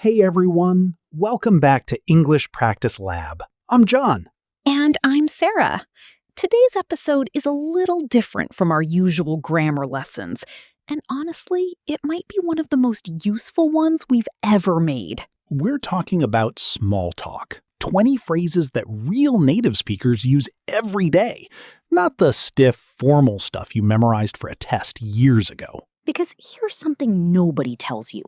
Hey everyone, welcome back to English Practice Lab. I'm John. And I'm Sarah. Today's episode is a little different from our usual grammar lessons, and honestly, it might be one of the most useful ones we've ever made. We're talking about small talk, 20 phrases that real native speakers use every day, not the stiff, formal stuff you memorized for a test years ago. Because here's something nobody tells you.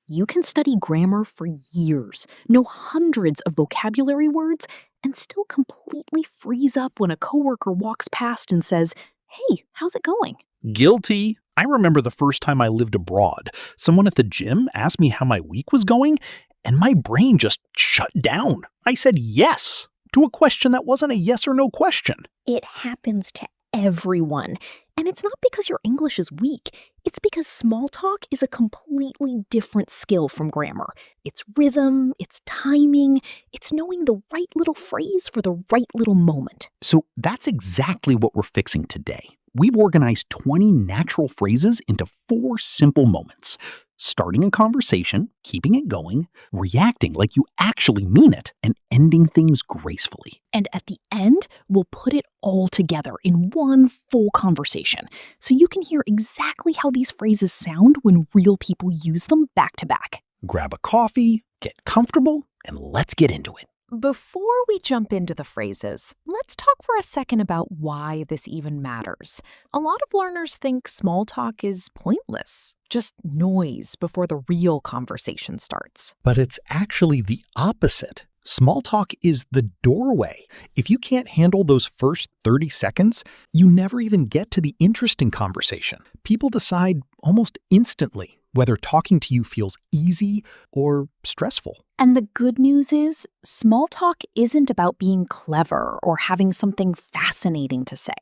You can study grammar for years, know hundreds of vocabulary words, and still completely freeze up when a coworker walks past and says, "Hey, how's it going?" Guilty. I remember the first time I lived abroad. Someone at the gym asked me how my week was going, and my brain just shut down. I said yes to a question that wasn't a yes or no question. It happens to everyone. And it's not because your English is weak. It's because small talk is a completely different skill from grammar. It's rhythm, it's timing, it's knowing the right little phrase for the right little moment. So that's exactly what we're fixing today. We've organized 20 natural phrases into 4 simple moments. Starting a conversation, keeping it going, reacting like you actually mean it, and ending things gracefully. And at the end, we'll put it all together in one full conversation, so you can hear exactly how these phrases sound when real people use them back to back. Grab a coffee, get comfortable, and let's get into it. Before we jump into the phrases, let's talk for a second about why this even matters. A lot of learners think small talk is pointless, just noise before the real conversation starts. But it's actually the opposite. Small talk is the doorway. If you can't handle those first 30 seconds, you never even get to the interesting conversation. People decide almost instantly whether talking to you feels easy or stressful. And the good news is, small talk isn't about being clever or having something fascinating to say.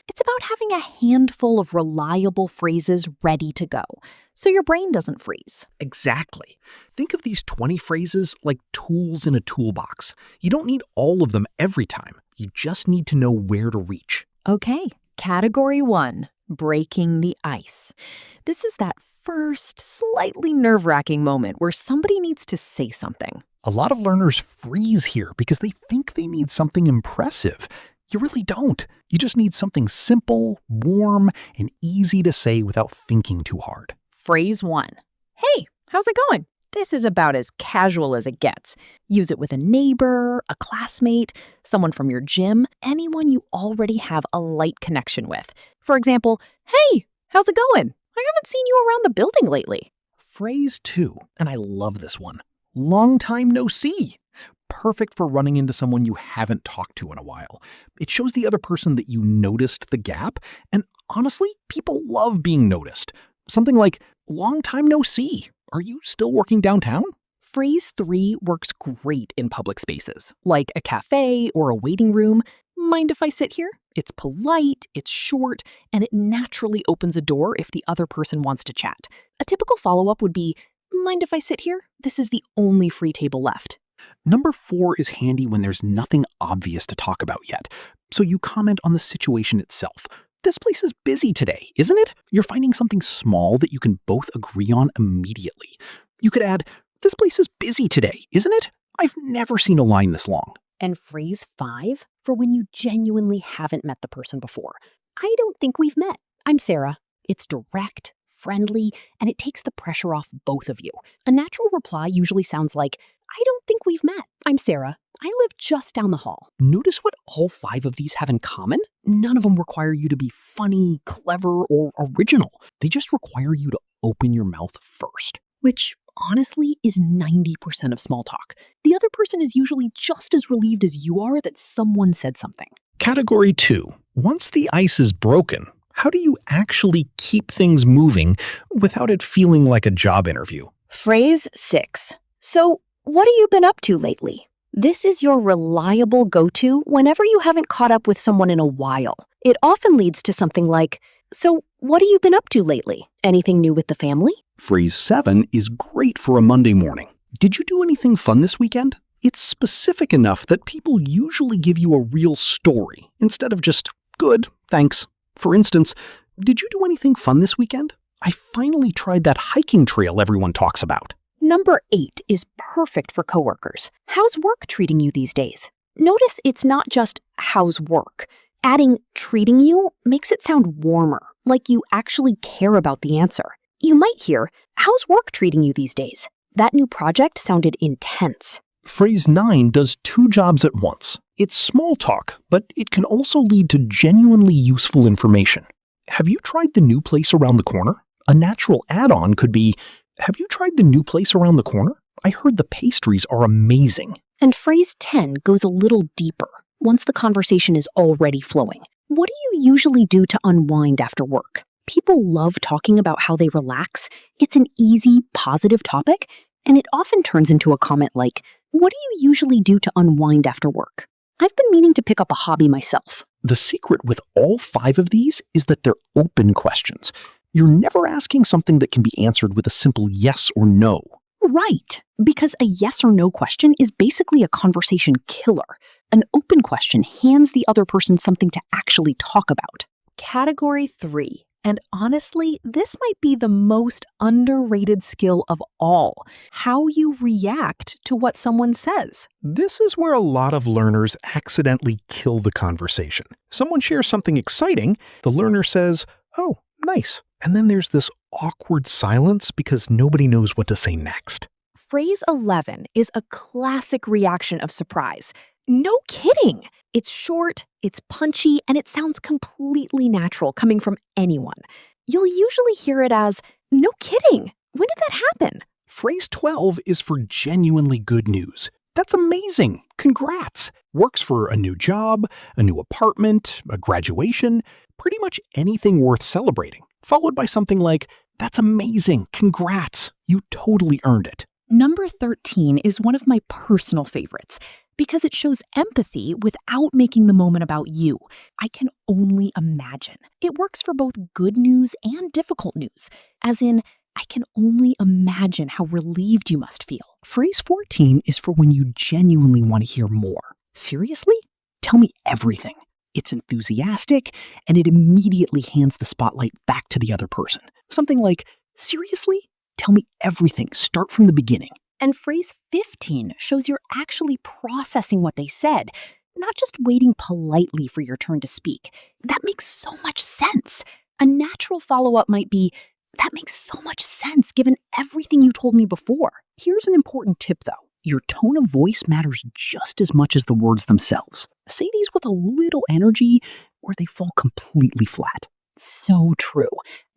It's about having a handful of reliable phrases ready to go, so your brain doesn't freeze. Exactly. Think of these 20 phrases like tools in a toolbox. You don't need all of them every time. You just need to know where to reach. Okay, category 1, breaking the ice. This is that first, slightly nerve-wracking moment where somebody needs to say something. A lot of learners freeze here because they think they need something impressive. You really don't. You just need something simple, warm, and easy to say without thinking too hard. Phrase 1. Hey, how's it going? This is about as casual as it gets. Use it with a neighbor, a classmate, someone from your gym, anyone you already have a light connection with. For example, hey, how's it going? I haven't seen you around the building lately. Phrase 2, and I love this one. Long time no see. Perfect for running into someone you haven't talked to in a while. It shows the other person that you noticed the gap, and honestly, people love being noticed. Something like, long time no see. Are you still working downtown? Phrase 3 works great in public spaces, like a cafe or a waiting room. Mind if I sit here? It's polite, it's short, and it naturally opens a door if the other person wants to chat. A typical follow-up would be, mind if I sit here? This is the only free table left. Number 4 is handy when there's nothing obvious to talk about yet, so you comment on the situation itself. This place is busy today, isn't it? You're finding something small that you can both agree on immediately. You could add, this place is busy today, isn't it? I've never seen a line this long. And phrase 5 for when you genuinely haven't met the person before. I don't think we've met. I'm Sarah. It's direct, friendly, and it takes the pressure off both of you. A natural reply usually sounds like, I don't think we've met. I'm Sarah. I live just down the hall. Notice what all 5 of these have in common? None of them require you to be funny, clever, or original. They just require you to open your mouth first. Which, honestly, is 90% of small talk. The other person is usually just as relieved as you are that someone said something. Category 2. Once the ice is broken, how do you actually keep things moving without it feeling like a job interview? Phrase 6. So, what have you been up to lately? This is your reliable go-to whenever you haven't caught up with someone in a while. It often leads to something like, so what have you been up to lately? Anything new with the family? Phrase 7 is great for a Monday morning. Did you do anything fun this weekend? It's specific enough that people usually give you a real story instead of just, good, thanks. For instance, did you do anything fun this weekend? I finally tried that hiking trail everyone talks about. Number 8 is perfect for coworkers. How's work treating you these days? Notice it's not just how's work. Adding treating you makes it sound warmer, like you actually care about the answer. You might hear, how's work treating you these days? That new project sounded intense. Phrase 9 does two jobs at once. It's small talk, but it can also lead to genuinely useful information. Have you tried the new place around the corner? A natural add-on could be, have you tried the new place around the corner? I heard the pastries are amazing. And phrase 10 goes a little deeper, once the conversation is already flowing. What do you usually do to unwind after work? People love talking about how they relax. It's an easy, positive topic, and it often turns into a comment like, what do you usually do to unwind after work? I've been meaning to pick up a hobby myself. The secret with all 5 of these is that they're open questions. You're never asking something that can be answered with a simple yes or no. Right, because a yes or no question is basically a conversation killer. An open question hands the other person something to actually talk about. Category 3. And honestly, this might be the most underrated skill of all, how you react to what someone says. This is where a lot of learners accidentally kill the conversation. Someone shares something exciting, the learner says, "Oh, nice." And then there's this awkward silence because nobody knows what to say next. Phrase 11 is a classic reaction of surprise. No kidding! It's short, it's punchy, and it sounds completely natural coming from anyone. You'll usually hear it as, no kidding! When did that happen? Phrase 12 is for genuinely good news. That's amazing! Congrats! Works for a new job, a new apartment, a graduation, pretty much anything worth celebrating. Followed by something like, that's amazing! Congrats! You totally earned it. Number 13 is one of my personal favorites because it shows empathy without making the moment about you. I can only imagine. It works for both good news and difficult news, as in, I can only imagine how relieved you must feel. Phrase 14 is for when you genuinely want to hear more. Seriously? Tell me everything. It's enthusiastic, and it immediately hands the spotlight back to the other person. Something like, seriously? Tell me everything. Start from the beginning. And phrase 15 shows you're actually processing what they said, not just waiting politely for your turn to speak. That makes so much sense. A natural follow-up might be, that makes so much sense given everything you told me before. Here's an important tip, though. Your tone of voice matters just as much as the words themselves. Say these with a little energy, or they fall completely flat. So true.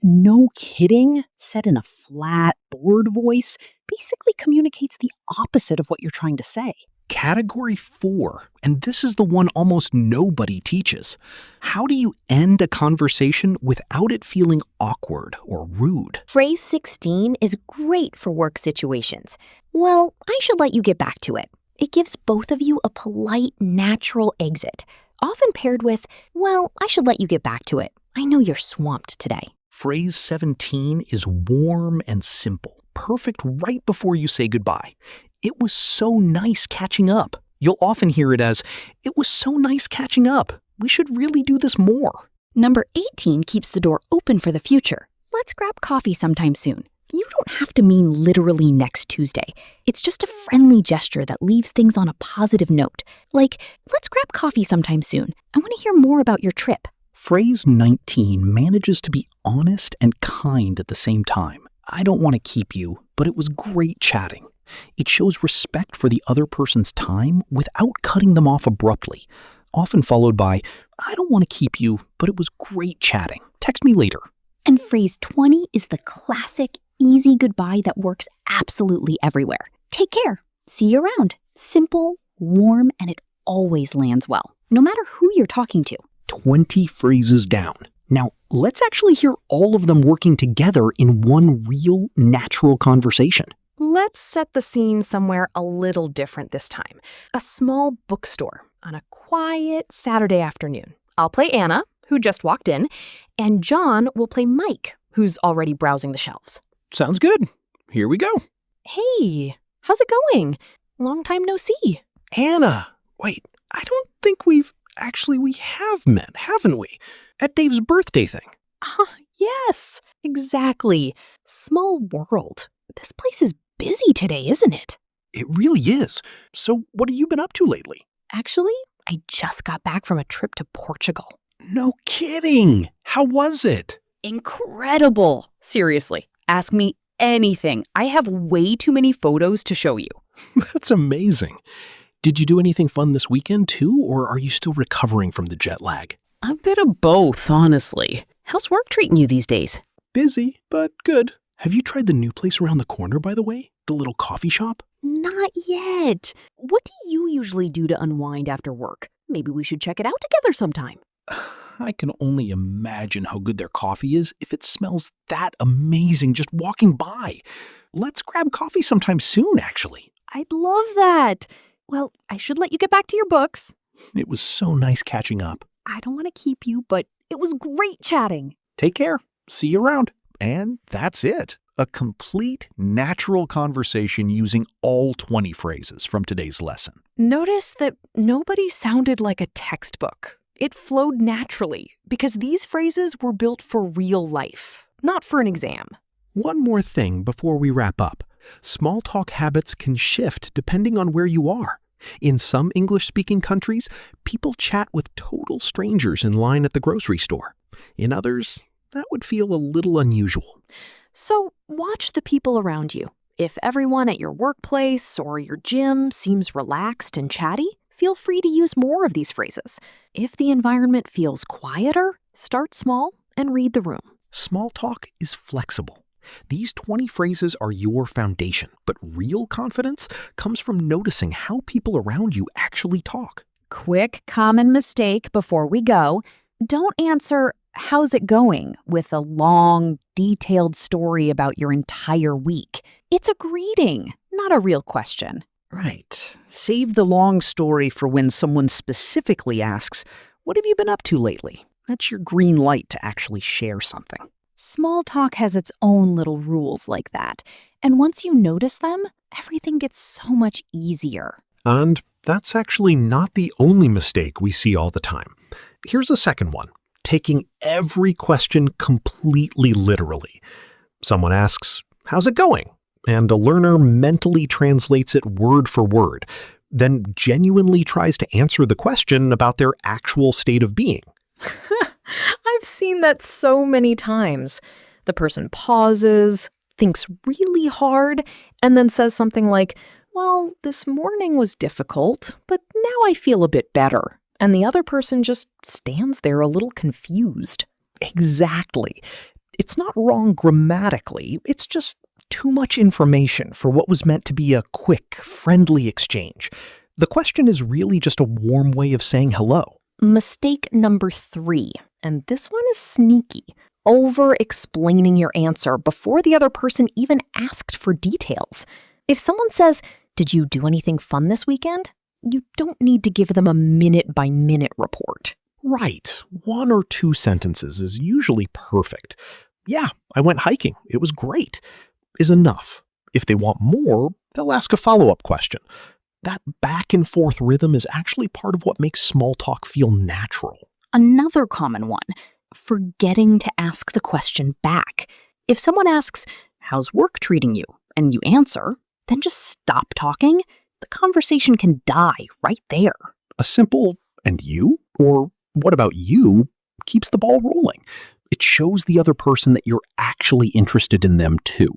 No kidding, said in a flat, bored voice, basically communicates the opposite of what you're trying to say. Category 4, and this is the one almost nobody teaches. How do you end a conversation without it feeling awkward or rude? Phrase 16 is great for work situations. Well, I should let you get back to it. It gives both of you a polite, natural exit, often paired with, well, I should let you get back to it. I know you're swamped today. Phrase 17 is warm and simple, perfect right before you say goodbye. It was so nice catching up. You'll often hear it as, it was so nice catching up. We should really do this more. Number 18 keeps the door open for the future. Let's grab coffee sometime soon. You don't have to mean literally next Tuesday. It's just a friendly gesture that leaves things on a positive note. Like, let's grab coffee sometime soon. I want to hear more about your trip. Phrase 19 manages to be honest and kind at the same time. I don't want to keep you, but it was great chatting. It shows respect for the other person's time without cutting them off abruptly, often followed by, I don't want to keep you, but it was great chatting. Text me later. And phrase 20 is the classic, easy goodbye that works absolutely everywhere. Take care. See you around. Simple, warm, and it always lands well, no matter who you're talking to. 20 phrases down. Now, let's actually hear all of them working together in one real, natural conversation. Let's set the scene somewhere a little different this time. A small bookstore on a quiet Saturday afternoon. I'll play Anna, who just walked in, and John will play Mike, who's already browsing the shelves. Sounds good. Here we go. Hey, how's it going? Long time no see. Anna, wait, I don't think we have met, haven't we? At Dave's birthday thing. Yes, exactly. Small world. This place is busy today, isn't it? It really is. So what have you been up to lately? Actually, I just got back from a trip to Portugal. No kidding. How was it? Incredible. Seriously, ask me anything. I have way too many photos to show you. That's amazing. Did you do anything fun this weekend too, or are you still recovering from the jet lag? A bit of both, honestly. How's work treating you these days? Busy, but good. Have you tried the new place around the corner, by the way? The little coffee shop? Not yet. What do you usually do to unwind after work? Maybe we should check it out together sometime. I can only imagine how good their coffee is if it smells that amazing just walking by. Let's grab coffee sometime soon, actually. I'd love that. Well, I should let you get back to your books. It was so nice catching up. I don't want to keep you, but it was great chatting. Take care. See you around. And that's it. A complete, natural conversation using all 20 phrases from today's lesson. Notice that nobody sounded like a textbook. It flowed naturally because these phrases were built for real life, not for an exam. One more thing before we wrap up. Small talk habits can shift depending on where you are. In some English-speaking countries, people chat with total strangers in line at the grocery store. In others, that would feel a little unusual. So watch the people around you. If everyone at your workplace or your gym seems relaxed and chatty, feel free to use more of these phrases. If the environment feels quieter, start small and read the room. Small talk is flexible. These 20 phrases are your foundation, but real confidence comes from noticing how people around you actually talk. Quick common mistake before we go. Don't answer, "How's it going?" with a long, detailed story about your entire week. It's a greeting, not a real question. Right. Save the long story for when someone specifically asks, "What have you been up to lately?" That's your green light to actually share something. Small talk has its own little rules like that. And once you notice them, everything gets so much easier. And that's actually not the only mistake we see all the time. Here's a second one. Taking every question completely literally. Someone asks, "How's it going?" And a learner mentally translates it word for word, then genuinely tries to answer the question about their actual state of being. I've seen that so many times. The person pauses, thinks really hard, and then says something like, "Well, this morning was difficult, but now I feel a bit better." And the other person just stands there a little confused. Exactly. It's not wrong grammatically, it's just too much information for what was meant to be a quick, friendly exchange. The question is really just a warm way of saying hello. Mistake number 3, and this one is sneaky. Over-explaining your answer before the other person even asked for details. If someone says, "Did you do anything fun this weekend?" you don't need to give them a minute-by-minute report. Right. 1 or 2 sentences is usually perfect. "Yeah, I went hiking. It was great," is enough. If they want more, they'll ask a follow-up question. That back and forth rhythm is actually part of what makes small talk feel natural. Another common one, forgetting to ask the question back. If someone asks, "How's work treating you?" and you answer, then just stop talking. The conversation can die right there. A simple "and you?" or "what about you?" keeps the ball rolling. It shows the other person that you're actually interested in them too,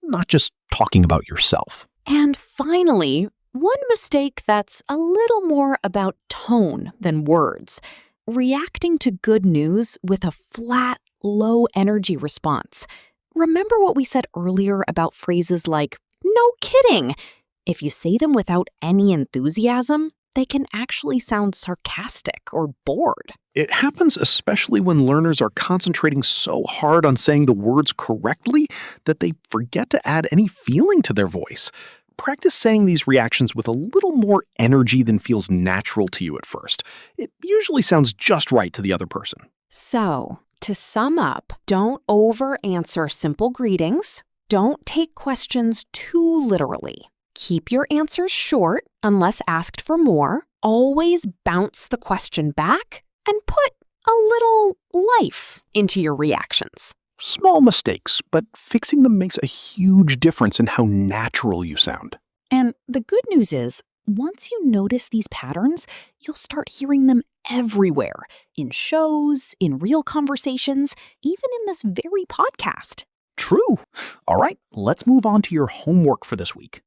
not just talking about yourself. And finally, one mistake that's a little more about tone than words. Reacting to good news with a flat, low-energy response. Remember what we said earlier about phrases like, "No kidding." If you say them without any enthusiasm, they can actually sound sarcastic or bored. It happens especially when learners are concentrating so hard on saying the words correctly that they forget to add any feeling to their voice. Practice saying these reactions with a little more energy than feels natural to you at first. It usually sounds just right to the other person. So, to sum up, don't over-answer simple greetings. Don't take questions too literally. Keep your answers short unless asked for more. Always bounce the question back and put a little life into your reactions. Small mistakes, but fixing them makes a huge difference in how natural you sound. And the good news is, once you notice these patterns, you'll start hearing them everywhere, in shows, in real conversations, even in this very podcast. True. All right, let's move on to your homework for this week.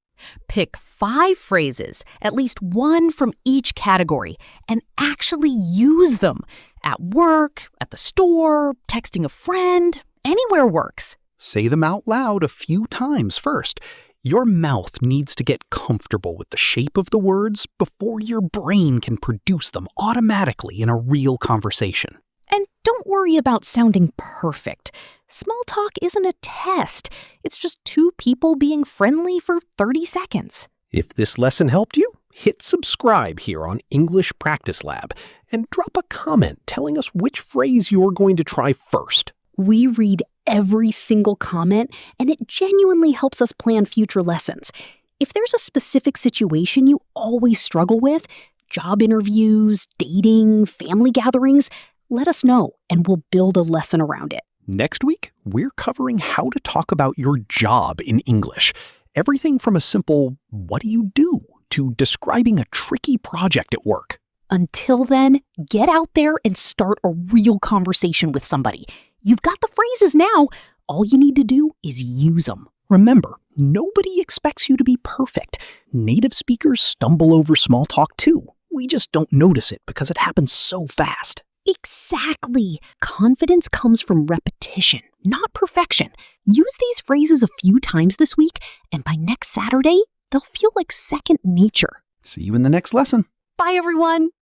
Pick 5 phrases, at least one from each category, and actually use them. At work, at the store, texting a friend, anywhere works. Say them out loud a few times first. Your mouth needs to get comfortable with the shape of the words before your brain can produce them automatically in a real conversation. And don't worry about sounding perfect. Small talk isn't a test. It's just 2 people being friendly for 30 seconds. If this lesson helped you, hit subscribe here on English Practice Lab and drop a comment telling us which phrase you're going to try first. We read every single comment, and it genuinely helps us plan future lessons. If there's a specific situation you always struggle with, job interviews, dating, family gatherings, let us know and we'll build a lesson around it. Next week, we're covering how to talk about your job in English. Everything from a simple, "what do you do?" to describing a tricky project at work. Until then, get out there and start a real conversation with somebody. You've got the phrases now. All you need to do is use them. Remember, nobody expects you to be perfect. Native speakers stumble over small talk too. We just don't notice it because it happens so fast. Exactly. Confidence comes from repetition, not perfection. Use these phrases a few times this week, and by next Saturday, they'll feel like second nature. See you in the next lesson. Bye, everyone.